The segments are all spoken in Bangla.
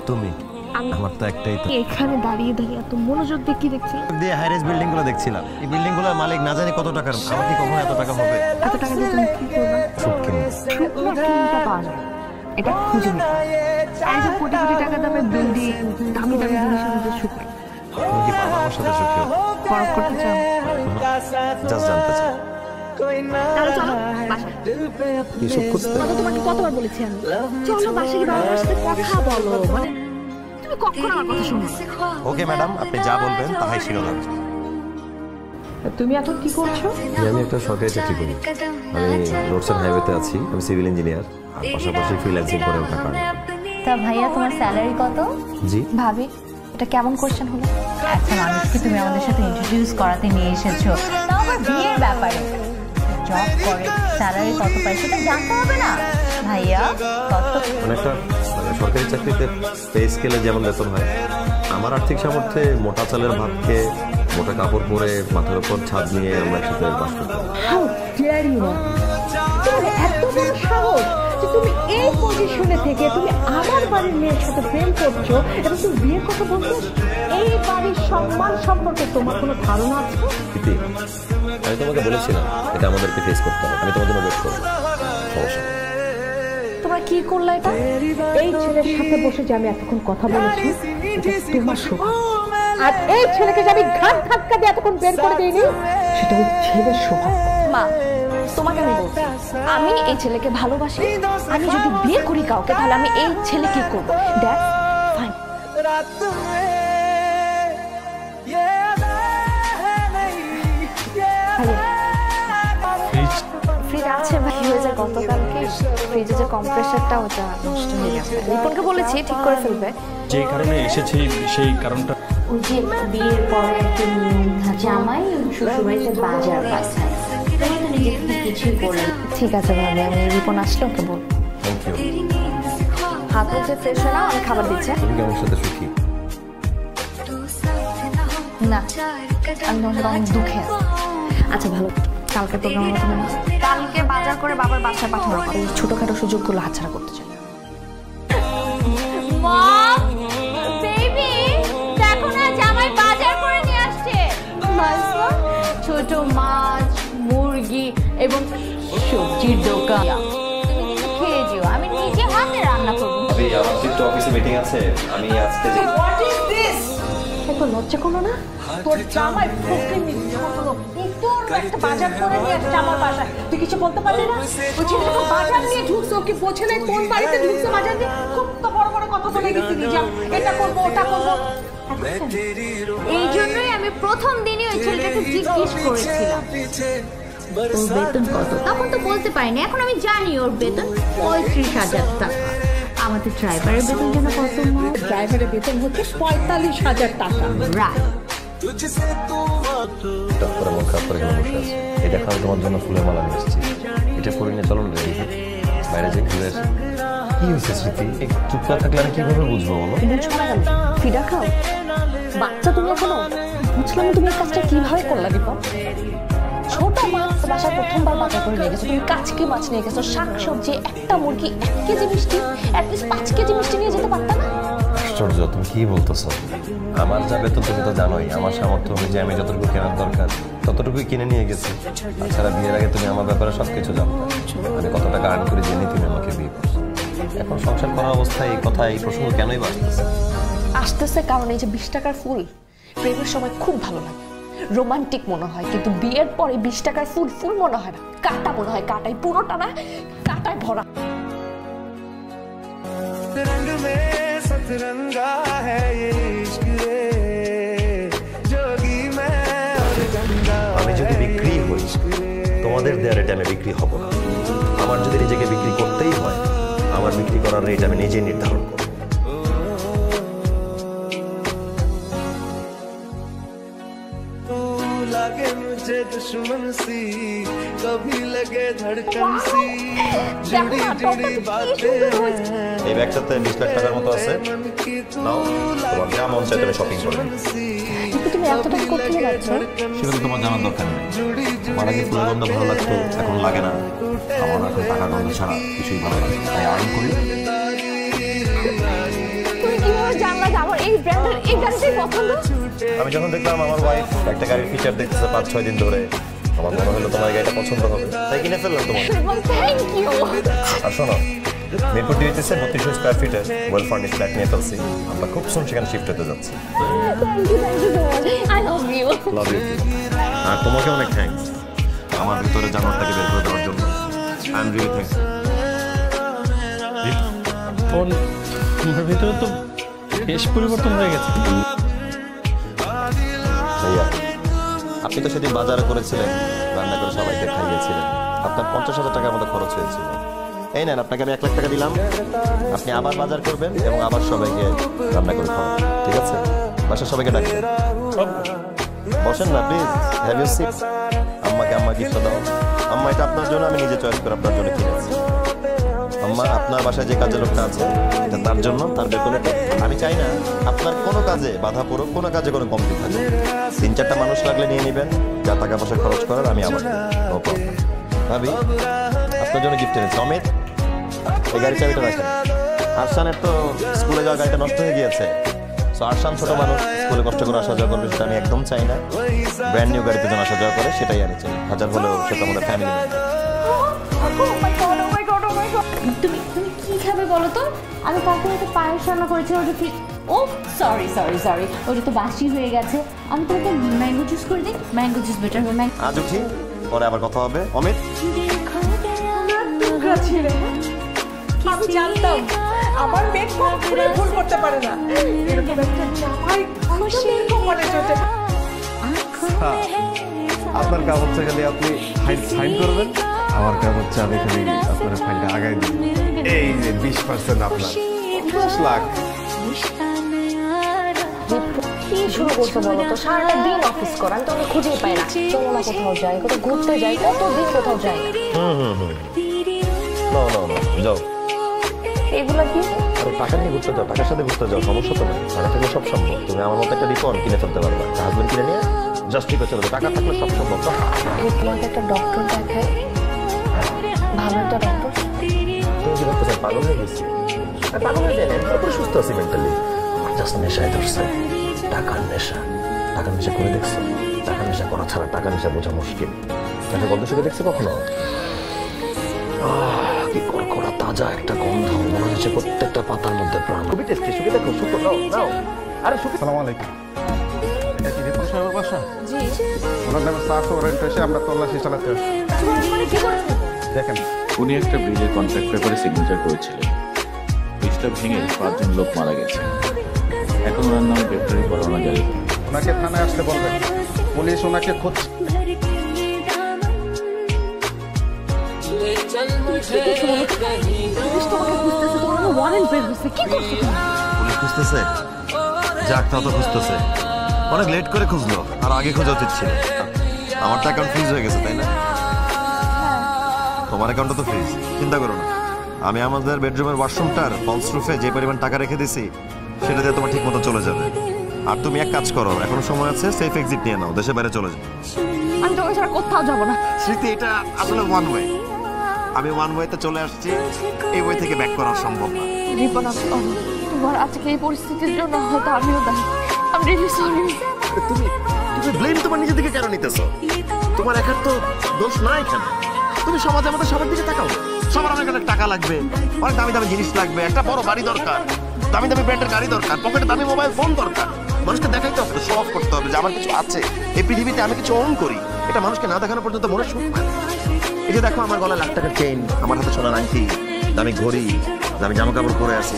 তুমি আমার তো একটাই তো। এখানে দাঁড়িয়ে দাঁড়িয়ে এত মনোযোগ দিয়ে কি দেখছিলাম? দিয়ে হাইরাইজ বিল্ডিং গুলো দেখছিলাম। এই বিল্ডিং গুলোর মালিক না জানি কত টাকার। আমার কি কখনো এত টাকা হবে? এত টাকা দিয়ে তুমি কি করবে? সুখ কিনবো। শুকনো কিনতে পাওয়া যাবে, এটা খুঁজে নিতে হবে। এই যে কোটি কোটি টাকা দামের বিল্ডিং, দামি দামি জিনিসের মধ্যে সুখ নেই। তুমি কি পারবে আমার সাথে সুখী হতে? পরখ করতে চাও? জাস্ট জানতে চাই। তাহলে চলো বাসায়। কি সুখ খুঁজতে? তোমাকে কতবার বলেছি আমি, চলো বাসায় গিয়ে বাবার সাথে কথা বলো। মানে তুমি কখনো আমার কথা শোনো না। ওকে ম্যাডাম, আপনি যা বলবেন তাই শিরোধার্য। তুমি এখন কি করছো? আমি একটা সরকারি চাকরি করি। আমি রোডস এন্ড হাইওয়েতে আছি। আমি সিভিল ইঞ্জিনিয়ার, আর পাশাপাশি ফ্রিল্যান্সিং করে টাকা আনি। তা ভাইয়া তোমার স্যালারি কত? জি ভাবি, এটা কেমন কোশ্চেন হলো? একটা মানুষকে তুমি আমাদের সাথে ইন্ট্রোডিউস করাতে নিয়ে এসেছো, তাও আবার বিয়ের ব্যাপারে। জব করে স্যালারি কত পায় সেটা জানতে হবে না ভাইয়া? কত? মানে একটা সরকারি চাকরিতে পে স্কেলে যেমন বেতন হয়, আমার আর্থিক সামর্থ্যে মোটা চালের ভাত খেয়ে, মোটা কাপড় পরে, মাথার উপর ছাদ নিয়ে আমরা একসাথে বাস করতাম। হাউ ডেয়ার ইউ না, তোমার এত বড় সাহস যে তুমি এই পজিশনে থেকে তুমি আমার বাড়ির মেয়ের সাথে প্রেম করছো এবং তুমি বিয়ের কথা বলছো। এই বাড়ির সম্মান সম্পর্কে তোমার কোনো ধারণা আছে? প্রীতি, আমি তোমাকে বলেছিলাম এটা আমাদেরকে ফেস করতে হবে। আমি তোমার জন্য ওয়েট করবো। সমস্যা তোমরা কি করলে এটা? এই ছেলের সাথে বসে যে আমি এতক্ষণ কথা বলেছি এটা তোমার স্বভাব, আর এই ছেলেকে যে আমি ঘাট ধাক্কা দিয়ে এতক্ষণ বের করে দিইনি সেটা ওই ছেলের স্বভাব। মা, তোমাকে আমি বলছি, আমি এই ছেলেকে ভালোবাসি। আমি যদি বিয়ে করি কাউকে, তাহলে আমি এই ছেলেকে করবো। That's fine. ফ্রিজ আছে ভাই, হয়ে যায় গতকালকে ফ্রিজে যে কম্প্রেসারটা ওটা নষ্ট হয়ে গেছে। রিপনকে বলেছি ঠিক করে ফেলবে। যে কারণে এসেছি সেই কারণটা ওই যে বিয়ের পরে একটা নিয়ম থাকে, জামাই শ্বশুরবাড়িতে বাজার পাঠায়। তুমি তো নিজে থেকে কিছুই বলে। ঠিক আছে ভাবি, আমি রিপন আসলে ওকে বলবো। Thank you. হাত মুখে ফ্রেশ হয়ে নাও, আমি খাবার দিচ্ছি। তুমি কি আমার সাথে সুখী? না, আমি তোমার সাথে অনেক দুঃখে আছি। আচ্ছা ভালো, কালকে প্রোগ্রাম হবে না? কালকে বাজার করে বাবার বাসায় পাঠানোর কথা। এই ছোটখাটো সুযোগগুলো হাতছাড়া করতে চাই। মম, বেবি, দেখো না জামাই বাজার করে নিয়ে আসছে। ছোট মাছ, মুরগি এবং সবজির দোকান। তুমি কিন্তু খেয়ে যেও, আমি নিজে হাতে রান্না করবো। আমার তো অফিসে মিটিং আছে, আমি আজকে এত লজ্জা করলো না? তোর জামাই ফকিন্নি ছোটলোক তোর একটা বাজার করে নিয়ে আসছে আমার বাসায়, তুই কিছু বলতে পারলি না? ওই ছেলেটা বাজার নিয়ে ঢুকছে, ওকে বোঝে নাই কোন বাড়িতে ঢুকছে বাজার নিয়ে। খুব তো বড় বড় কথা বলে গেছিলি যে এটা করবো ওটা করবো। এই জন্যই আমি প্রথম দিনই ওই ছেলেটাকে জিজ্ঞেস করেছিলাম ওর বেতন কত। তখন তো বলতে পারিনি, এখন আমি জানি ওর বেতন 35,000 টাকা। আমাদের ড্রাইভারের বেতন যেন কত? ড্রাইভারের বেতন হচ্ছে 45,000 টাকা। রাইট। টপ করে মন খারাপ করে এখানে বসে আছে। এই দেখো, আমি তোমার জন্য ফুলের মালা নিয়ে এসেছি। এটা পরে নিয়ে চলো না রেডি হয়ে বাইরে যে ঘুরে আসি। কি হয়েছে স্মৃতি? চুপ করে থাকলে আমি কিভাবে বুঝবো বলো? বুঝবো না কেন? ফিডা খাও বাচ্চা তুমি এখনো? বুঝলাম তুমি এই কাজটা কিভাবে করলা দীপক? ছোট মাছ বাসায় প্রথমবার বাজার করে নিয়ে গেছো, তুমি কাচকি মাছ নিয়ে গেছো, শাকসবজি, একটা মুরগি, 1 কেজি মিষ্টি, অ্যাটলিস্ট 5 কেজি মিষ্টি নিয়ে যেতে পারতা না? আশ্চর্য, তুমি কি বলতেছো? আমার যা বেতন তুমি তো জানোই। আমার সামর্থ্য অনুযায়ী আমি যতটুকু কেনার দরকার ততটুকুই কিনে নিয়ে গেছি। তাছাড়া বিয়ের আগে তুমি আমার ব্যাপারে সবকিছু জানতে। আমি কত টাকা আর্ন করে জেনে তুমি আমাকে বিয়ে করছো। এখন সংসার করার অবস্থায় এই কথা, এই প্রসঙ্গ কেনই বাড়তেছে? আসতেছে কারণ এই যে 20 টাকার ফুল প্রেমের সময় খুব ভালো লাগে, রোমান্টিক মনে হয়, কিন্তু বিয়ের পরে 20 টাকার ফুল ফুল মনে হয় না, কাটা মনে হয়। কাটাই পুরোটা না, কাটায় ভরা। আমি যদি বিক্রি হই, তোমাদের দেওয়ার রেটে আমি বিক্রি হব না। আমার যদি নিজেকে বিক্রি করতেই হয়, আমার বিক্রি করার রেট আমি নিজেই নির্ধারণ করব। लगे मुझे दुश्मन सी, कभी लगे धड़कन सी, जुड़ी जुड़ी बातें हैं। এই ব্যাগটাতে 20 লাখ টাকার মতো আছে। নাও, তোমার যা মন চায় তুমি শপিং করবে। তুমি এতটা করতে যাচ্ছ? সেটা তো তোমার জানার দরকার নেই। আমার আগে ফুলের গন্ধ ভালো লাগতো, এখন লাগে না। আমার এখন টাকার গন্ধ ছাড়া কিছুই ভালো লাগে না। তাই আর্ন করি। এই ব্র্যান্ডের এই গাড়িটাই পছন্দ? আমি যখন দেখলাম আমার ওয়াইফ একটা গাড়ির ফিচার দেখতেছে 5-6 দিন ধরে, আমার মনে হলো তোমার গাড়িটা পছন্দ হবে, তাই কিনে ফেললাম তোমার। Thank you. আর শোনো, মিরপুর ডিভিসিতে 3200 স্কয়ার ফিটের ওয়েল ফার্নিশড ফ্ল্যাট নিয়ে ফেলছি। আমরা খুব সুন সেখানে শিফট হতে যাচ্ছি। Thank you so much. I love you. Love you. আর তোমাকে অনেক থ্যাঙ্কস আমার ভিতরে জানোয়ারটাকে বের করে দেওয়ার জন্য। I am really thanks. তোমার ভিতরে তো বেশ পরিবর্তন হয়ে গেছে। ভাইয়া, আপনি তো সেদিন বাজারে করেছিলেন, রান্না করে সবাইকে খাইয়েছিলেন, আপনার 50,000 টাকার মতো খরচ হয়েছিল। এই নেন, আপনাকে আমি 1 লাখ টাকা দিলাম, আপনি আবার বাজার করবেন এবং আবার সবাইকে রান্না করে খাওয়াবেন, ঠিক আছে? বাসার সবাইকে ডাকবেন। বসেন না প্লিজ, হ্যাভ ইউ সিট। আম্মাকে আম্মা গিফট দাও। আম্মা, এটা আপনার জন্য আমি নিজে চয়েস করে আপনার জন্য কিনেছি। আম্মা, আপনার বাসায় যে কাজের লোকটা আছে এটা তার জন্য, তার বেতনটা। আমি চাই না আপনার কোনো কাজে বাধা পড়ুক, কোনো কাজে কোনো কমতি থাকে। 3-4টা মানুষ লাগলে নিয়ে নেবেন, যা টাকা পয়সা খরচ করার আমি আবার নো প্রবলেম। ভাবি, আপনার জন্য গিফট এনেছি। অমিত, এই গাড়ির চাবিটা রাখেন। আরশানের তো স্কুলে যাওয়ার গাড়িটা নষ্ট হয়ে গিয়েছে, সো আরশান ছোট মানুষ, স্কুলে কষ্ট করে আসা যাওয়া করবে, সেটা আমি একদম চাই না। ব্র্যান্ড নিউ গাড়িতে যেন আসা যাওয়া করে, সেটাই আমি চাই। হাজার হলেও সেটা আমাদের ফ্যামিলি মেম্বার। তুমি কি খাবে বলো তো? আমি কালকে হয়তো পায়েস রান্না করেছি, ওটা কি? ও সরি সরি সরি, ওটা তো বাসি হয়ে গেছে। আমি তোমাকে ম্যাঙ্গো জুস করে দিই। ম্যাঙ্গো জুস বেটার হবে। আজ উঠি, পরে আবার কথা হবে। অমিত, আমি জানতাম আমার মেয়ে কখনোই ভুল করতে পারে না। এরকম একটা জামাই খুশি মনে চলছে। আপনার কাজ হচ্ছে খালি আপনি সাইন করবেন, আমার কাজ হচ্ছে আমি খালি আপনার ফাইলটা আগাই দিই। এই যে 20% আপনার 10 লাখ। কি শুরু করছো বলো তো? সারাটা দিন অফিস কর, আমি তোকে খুঁজেই পাই না। চলো না কোথাও যাই, কোথাও ঘুরতে যাই, কতদিন কোথাও যাই না। যাও। এগুলা কি? আরে টাকা নিয়ে ঘুরতে যাও, টাকার সাথে ঘুরতে যাও, সমস্যা তো নেই। টাকা থাকলে সব সম্ভব। তুমি আমার মতো একটা রিপন কিনে ফেলতে পারবা, হাজবেন্ড কিনে নিয়ে জাস্ট ঠিক আছে, টাকা থাকলে সব সম্ভব। তোমাকে একটা ডক্টর দেখাই, ভালো একটা ডক্টর। তুমি কি ভাবতেছো পাগল হয়ে গেছি? পাগল হয়ে যায় না, পুরো সুস্থ আছি মেন্টালি। জাস্ট নেশায় ধরছে, টাকার নেশা। টাকার নেশা করে দেখছো? টাকার নেশা করা ছাড়া টাকা নেশা বোঝা মুশকিল। টাকা গন্ধ শুকে দেখছো কখনো? কি কড়কড়া তাজা একটা গন্ধ, মনে হচ্ছে প্রত্যেকটা পাতার মধ্যে প্রাণ। খুবই টেস্টি, শুকে দেখো, শুকো নাও নাও। আরে শুকে। আসসালামু আলাইকুম। এটা কি রিপন সাহেবের বাসা? জি। ওনার নামে সার্চ ওয়ারেন্ট এসে আমরা তল্লাশি চালাতে আসছি। মানে কি করছো? দেখেন, উনি একটা ব্রিজের কন্ট্রাক্ট পেপারে সিগনেচার করেছিলেন। ব্রিজটা ভেঙে 5 জন লোক মারা গেছে। এখন ওনার নামে গ্রেপ্তারি পরোয়ানা জারি। ওনাকে থানায় আসতে বলবেন, পুলিশ ওনাকে খুঁজছে। পুলিশ খুঁজতেছে? যাক, তা তো খুঁজতেছে। অনেক লেট করে খুঁজলো, আর আগে খোঁজা উচিত ছিল। আমার তো অ্যাকাউন্ট ফ্রিজ হয়ে গেছে, তাই না? তোমার অ্যাকাউন্টটা তো ফ্রিজ, চিন্তা করো না। আমি আমাদের বেডরুমের ওয়াশরুমটার ফলস রুফে যে পরিমাণ টাকা রেখে দিছি, সেটা দিয়ে তোমার ঠিক মতো চলে যাবে। আর তুমি এক কাজ করো, এখনো সময় আছে, সেফ এক্সিট নিয়ে নাও, দেশে বাইরে চলে যাও। আমি তোমাকে ছাড়া কোথাও যাবো না। স্মৃতি, এটা আসলে ওয়ান ওয়ে। আমি ওয়ান ওয়েতে চলে আসছি, এই ওয়ে থেকে ব্যাক করা সম্ভব না। রিপন, তোমার আজকে এই পরিস্থিতির জন্য হয়তো আমিও দায়ী। আমি রিয়েলি সরি। তুমি ব্লেম তোমার নিজে থেকে কেন নিতেছো? তোমার একার তো দোষ না এখানে। তুমি সমাজে আমাদের সবার দিকে তাকাও। সবার অনেক অনেক টাকা লাগবে, অনেক দামি দামি জিনিস লাগবে, একটা বড় বাড়ি দরকার, দামি দামি ব্র্যান্ডের গাড়ি দরকার, পকেটে দামি মোবাইল ফোন দরকার। মানুষকে দেখাইতে হবে, শো অফ করতে হবে যে আমার কিছু আছে, এই পৃথিবীতে আমি কিছু ওন করি। এটা মানুষকে না দেখানো পর্যন্ত মনে সুখ পায় না। এই যে দেখো, আমার গলায় লাখ টাকার চেইন, আমার হাতে সোনার আংটি, দামি ঘড়ি, দামি জামা কাপড় পরে আছি।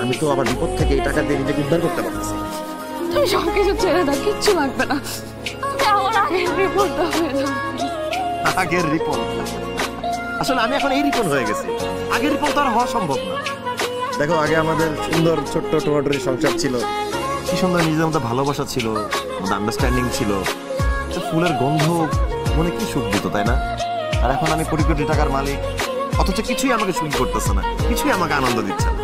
আমি তো আবার বিপদ থেকে এই টাকা দিয়ে নিজেকে উদ্ধার করতে পারছি। তুমি সবকিছু ছেড়ে দাও, কিচ্ছু লাগবে না। তুমি আমার আগের রিপোর্টটা হয়ে যাও। আগের রিপন? আসলে আমি এখন এই রিপন হয়ে গেছি, আগের রিপন তো আর হওয়া সম্ভব না। দেখো, আগে আমাদের সুন্দর ছোট্ট টোমাটোরি সংসার ছিল, কি সুন্দর নিজেদের মধ্যে ভালোবাসা ছিল, আমাদের আন্ডারস্ট্যান্ডিং ছিল, ফুলের গন্ধ মনে কি সুখ দিত, তাই না? আর এখন আমি কোটি কোটি টাকার মালিক, অথচ কিছুই আমাকে সুখ করতেছে না, কিছুই আমাকে আনন্দ দিচ্ছে না।